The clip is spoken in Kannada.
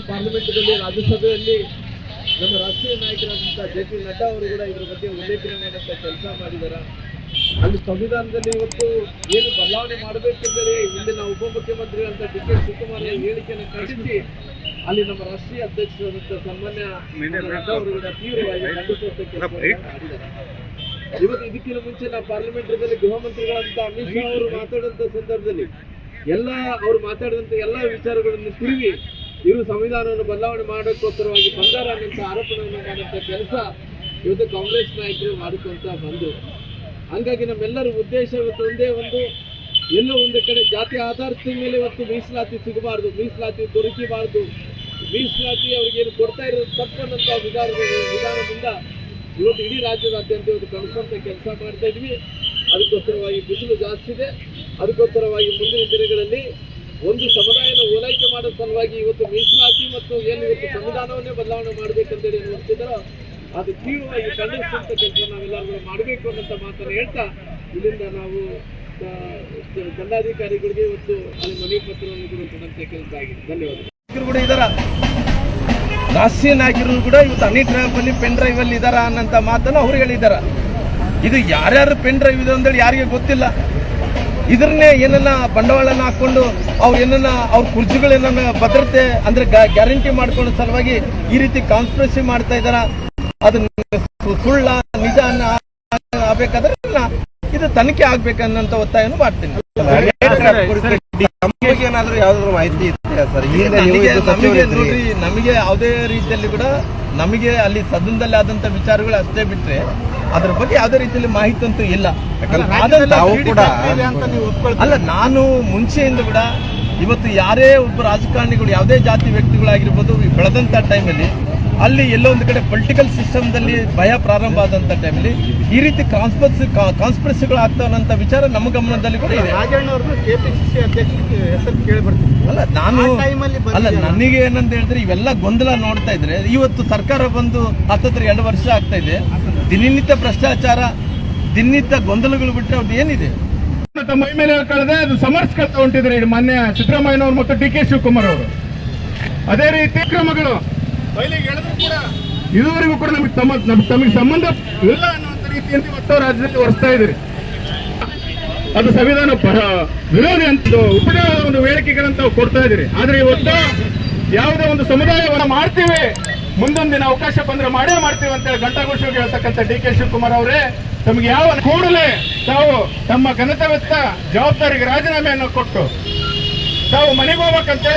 ಪಾರ್ಲಿಮೆಂಟ್ನಲ್ಲಿ ರಾಜ್ಯಸಭೆಯಲ್ಲಿ ನಮ್ಮ ರಾಷ್ಟ್ರೀಯ ನಾಯಕರಾದಂತಹ JP ನಡ್ಡಾ ಅವರು ಕೂಡ ಇದರ ಬಗ್ಗೆ ಉಲ್ಲೇಖನೆ ಮಾಡುವಂತ ಕೆಲಸ ಮಾಡಿದ್ದಾರೆ. ಅಲ್ಲಿ ಸಂವಿಧಾನದಲ್ಲಿ ಇವತ್ತು ಏನು ಬದಲಾವಣೆ ಮಾಡಬೇಕೆಂದರೆ ಇಂದಿನ ಉಪಮುಖ್ಯಮಂತ್ರಿಗಳಂತ DK ಶಿವಕುಮಾರ್ ಹೇಳಿಕೆಯನ್ನು ಖಂಡಿಸಿ ಅಲ್ಲಿ ನಮ್ಮ ರಾಷ್ಟ್ರೀಯ ಅಧ್ಯಕ್ಷರಾದಂತಹ ಸನ್ಮಾನ್ಯ ನಡ್ಡಾ ಅವರು ಕೂಡ ತೀವ್ರವಾಗಿ ಖಂಡಿಸುವಂತ ಕೆಲಸ ಮಾಡಿದ್ದಾರೆ. ಇವತ್ತು ಇದಕ್ಕಿಂತ ಮುಂಚೆ ನಾವು ಪಾರ್ಲಿಮೆಂಟ್ನಲ್ಲಿ ಗೃಹ ಮಂತ್ರಿಗಳಂತ ಅಮಿತ್ ಶಾ ಅವರು ಮಾತಾಡುವಂತ ಸಂದರ್ಭದಲ್ಲಿ ಅವರು ಮಾತಾಡಿದಂತ ಎಲ್ಲಾ ವಿಚಾರಗಳನ್ನು ತಿರುಗಿ ಇವರು ಸಂವಿಧಾನವನ್ನು ಬದಲಾವಣೆ ಮಾಡೋಕ್ಕೋಸ್ಕರವಾಗಿ ಬಂಗಾರ ಅನ್ನುವಂಥ ಆರೋಪಣೆಯನ್ನು ಮಾಡುವಂಥ ಕೆಲಸ ಇವತ್ತು ಕಾಂಗ್ರೆಸ್ ನಾಯಕರು ಮಾಡುತ್ತಂತ ಬಂದು, ಹಂಗಾಗಿ ನಮ್ಮೆಲ್ಲರ ಉದ್ದೇಶ ಇವತ್ತು ಒಂದೇ ಎಲ್ಲೋ ಒಂದು ಕಡೆ ಜಾತಿ ಆಧಾರದ ಮೇಲೆ ಇವತ್ತು ಮೀಸಲಾತಿ ಸಿಗಬಾರ್ದು, ಮೀಸಲಾತಿ ದೊರಕಬಾರ್ದು, ಮೀಸಲಾತಿ ಅವ್ರಿಗೇನು ಕೊಡ್ತಾ ಇರೋದು ತಪ್ಪನ್ನಂತ ವಿಧಾನದಿಂದ ಇವತ್ತು ಇಡೀ ರಾಜ್ಯದಾದ್ಯಂತ ಇವತ್ತು ಕಳಿಸುವಂತ ಕೆಲಸ ಮಾಡ್ತಾ ಇದ್ವಿ. ಅದಕ್ಕೋಸ್ಕರವಾಗಿ ಬಿಸಿಲು ಜಾಸ್ತಿ ಇದೆ. ಅದಕ್ಕೋಸ್ಕರವಾಗಿ ಮುಂದಿನ ದಿನಗಳಲ್ಲಿ ಒಂದು ಸಮುದಾಯನ ಓಲೈಕೆ ಮಾಡೋ ಸಲುವಾಗಿ ಇವತ್ತು ಮೀಸಲಾತಿ ಮತ್ತು ಏನು ಇವತ್ತು ಸಂವಿಧಾನವನ್ನೇ ಬದಲಾವಣೆ ಮಾಡಬೇಕಂತೇಳಿ ಏನು ಹೊರಟಿದ್ದಾರೋ ಅದು ತೀವ್ರವಾಗಿ ಖಂಡಿಸುವಂತ ಕೆಲಸ ನಾವೆಲ್ಲರೂ ಮಾಡಬೇಕು ಅನ್ನೋಂಥ ಮಾತನ್ನು ಹೇಳ್ತಾ ಇಲ್ಲಿಂದ ನಾವು ದಂಡಾಧಿಕಾರಿಗಳಿಗೆ ಇವತ್ತು ಅಲ್ಲಿ ಮನವಿ ಪತ್ರವನ್ನು ಕೂಡ ಕೊಡುವಂತ ಕೆಲಸ ಆಗಿದೆ. ಧನ್ಯವಾದ. ಕೂಡ ಇದಾರ ರಾಷ್ಟ್ರೀಯ ನಾಯಕರು ಕೂಡ ಇವತ್ತು ಹನಿ ಟ್ರ್ಯಾಪ್ ಅಲ್ಲಿ ಪೆನ್ ಡ್ರೈವ್ ಅಲ್ಲಿ ಇದಾರ ಅನ್ನೋಂಥ ಮಾತನ್ನು ಅವ್ರು ಹೇಳಿದಾರ. ಇದು ಯಾರ್ಯಾರು ಪೆನ್ ಡ್ರೈವ್ ಇದೆ ಅಂತೇಳಿ ಯಾರಿಗೆ ಗೊತ್ತಿಲ್ಲ. ಇದನ್ನೇ ಏನನ್ನ ಬಂಡವಾಳನ ಹಾಕೊಂಡು ಅವ್ರು ಏನನ್ನ ಅವ್ರ ಕುರ್ಚಿಗಳೇನ ಭದ್ರತೆ ಅಂದ್ರೆ ಗ್ಯಾರಂಟಿ ಮಾಡ್ಕೊಳ್ಳೋ ಸಲುವಾಗಿ ಈ ರೀತಿ ಕಾನ್ಸ್ಪಿರಸಿ ಮಾಡ್ತಾ ಇದಾರ. ಅದು ಸುಳ್ಳ ನಿಜ ಆಗ್ಬೇಕಾದ್ರೆ ಇದು ತನಿಖೆ ಆಗ್ಬೇಕನ್ನಂತ ಒತ್ತಾಯವನ್ನು ಮಾಡ್ತೀನಿ. ಏನಾದ್ರೂ ಯಾವ್ದಾದ್ರು ಮಾಹಿತಿ ನೋಡ್ರಿ, ನಮಗೆ ಯಾವುದೇ ರೀತಿಯಲ್ಲಿ ಕೂಡ ನಮಗೆ ಅಲ್ಲಿ ಸದನದಲ್ಲಿ ಆದಂತ ವಿಚಾರಗಳು ಅಷ್ಟೇ ಬಿಟ್ರೆ ಅದ್ರ ಬಗ್ಗೆ ಯಾವುದೇ ರೀತಿಯಲ್ಲಿ ಮಾಹಿತಿ ಅಂತೂ ಇಲ್ಲ. ಅಲ್ಲ, ನಾನು ಮುಂಚೆಯಿಂದ ಕೂಡ ಇವತ್ತು ಯಾರೇ ಒಬ್ಬ ರಾಜಕಾರಣಿಗಳು ಯಾವುದೇ ಜಾತಿ ವ್ಯಕ್ತಿಗಳಾಗಿರ್ಬೋದು ಬೆಳೆದಂತ ಟೈಮಲ್ಲಿ ಅಲ್ಲಿ ಎಲ್ಲೋ ಒಂದು ಕಡೆ ಪೊಲಿಟಿಕಲ್ ಸಿಸ್ಟಮ್ದಲ್ಲಿ ಭಯ ಪ್ರಾರಂಭ ಆದಂತ ಟೈಮಲ್ಲಿ ಈ ರೀತಿ ಕಾನ್ಸ್ಪಿರಸಿಗಳು ಆಗ್ತಾವಂತ ವಿಚಾರ ನಮ್ಮ ಗಮನದಲ್ಲಿ ಕೂಡ ಇದೆ. ನನಗೆ ಏನಂತ ಹೇಳಿದ್ರೆ ಇವೆಲ್ಲ ಗೊಂದಲ ನೋಡ್ತಾ ಇದ್ರೆ ಇವತ್ತು ಸರ್ಕಾರ ಬಂದು 2 ವರ್ಷ ಆಗ್ತಾ ಇದೆ. ದಿನನಿತ್ಯ ಭ್ರಷ್ಟಾಚಾರ, ದಿನನಿತ್ಯ ಗೊಂದಲಗಳು ಬಿಟ್ಟರೆ ಅವ್ರದ್ದು ಏನಿದೆ ತಮ್ಮ ಮೈ ಮೇಲೆ ಕಳೆದೆ ಅದು ಸಮರ್ಸ್ಕೊಳ್ತಾ ಹೊಂಟಿದ್ರೆ ಮಾನ್ಯ ಸಿದ್ದರಾಮಯ್ಯನವರು ಮತ್ತು DK ಶಿವಕುಮಾರ್ ಅವರು. ಅದೇ ರೀತಿ ಕ್ರಮಗಳು ಹೇಳಿದ್ರು ಕೂಡ ಇದುವರೆಗೂ ಕೂಡ ತಮಗೆ ಸಂಬಂಧ ಇಲ್ಲ ಅನ್ನುವಂಥ ರೀತಿಯಲ್ಲಿ ಇವತ್ತು ರಾಜ್ಯದಲ್ಲಿ ಹೊರಿಸ್ತಾ ಇದ್ದೀರಿ. ಅದು ಸಂವಿಧಾನ ವಿರೋಧಿ ಅಂತ ಉಪಯೋಗದ ಒಂದು ಹೇಳಿಕೆಗಳಂತ ಕೊಡ್ತಾ ಇದ್ದೀರಿ. ಆದ್ರೆ ಇವತ್ತು ಯಾವುದೇ ಒಂದು ಸಮುದಾಯವನ್ನು ಮಾಡ್ತೀವಿ, ಮುಂದೊಂದು ದಿನ ಅವಕಾಶ ಬಂದ್ರೆ ಮಾಡೇ ಮಾಡ್ತೀವಿ ಅಂತ ಘಂಟಾಘೋಷವಾಗಿ ಹೇಳ್ತಕ್ಕಂಥ DK ಶಿವಕುಮಾರ್ ಅವರೇ, ತಮಗೆ ಯಾವ ಕೂಡಲೇ ತಾವು ತಮ್ಮ ಘನತೆವೆತ್ತ ಜವಾಬ್ದಾರಿಗೆ ರಾಜೀನಾಮೆಯನ್ನು ಕೊಟ್ಟು ತಾವು ಮನೆಗೆ ಹೋಗ್ಬೇಕಂತ